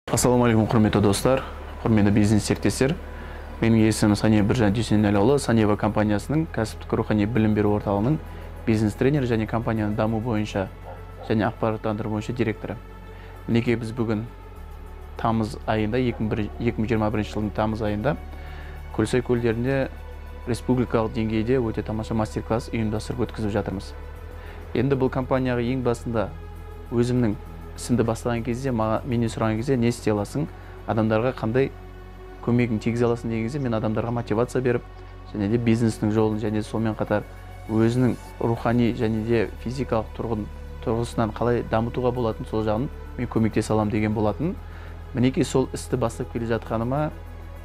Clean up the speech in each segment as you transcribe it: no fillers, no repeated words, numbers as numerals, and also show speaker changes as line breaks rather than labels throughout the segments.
Ассалаумағалейкум, құрметті достар, құрметті бизнес серіктестер. Менің есімім Сания Біржан Дүйсенәліұлы, Санева компаниясының кәсіптік рухани білім беру орталығының бизнес тренері және компанияның даму бойынша және ақпараттандыру бойынша директоры. Мінекей біз бүгін тамыз айында, 2021 жылдың тамыз айында Көлсай көлдерінде республикалық деңгейде өте тамаша мастер-класс ұйымдастырып өткізіп жатырмыз. Енді бұл компанияға ең басында өзімнің ісімді бастаған кезде, менен сұраған кезде не істей аласың, адамдарға қандай көмегін тигізе аласың деген кезде, мен адамдарға мотивация беріп, және де бизнестің жолын, және сонымен қатар өзінің рухани және де физикалық тұрғысынан қалай дамытуға болатын сол жағын мен көмектесе аламын деген болатын. Мінекей сол істі бастап келе жатқаныма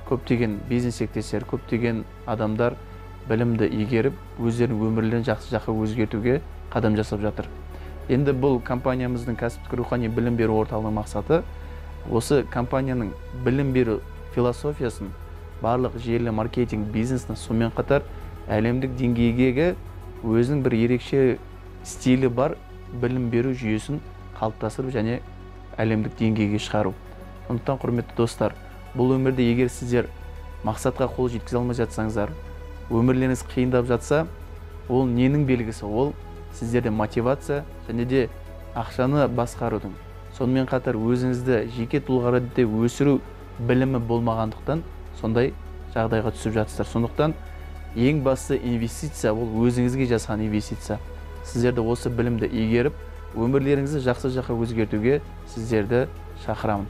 көптеген бизнес серіктестер, көптеген адамдар білімді игеріп, өздерінің өмірлерін жақсы жаққа өзгертуге қадам жасап жатыр. Енді бұл компаниямыздың кәсіптік рухани білім беру орталығының мақсаты осы компанияның білім беру философиясын барлық желі маркетинг бизнесінің сонымен қатар әлемдік деңгейдегі өзінің бір ерекше стилі бар білім беру жүйесін қалыптастырып және әлемдік деңгейге шығару. Сондықтан, құрметті достар, бұл өмірде егер сіздер мақсатқа қол жеткізе алмай жатсаңыздар, өмірлеріңіз қиындап жатса, ол ненің белгісі? Ол сіздерде мотивация және де ақшаны басқарудың, сонымен қатар өзіңізді жеке тұлғада өсіру білімі болмағандықтан сондай жағдайға түсіп жатсыздар. Сондықтан ең басты инвестиция ол өзіңізге жасаған инвестиция. Сіздерді осы білімді игеріп, өмірлеріңізді жақсы жаққа өзгертуге сіздерді шақырамын.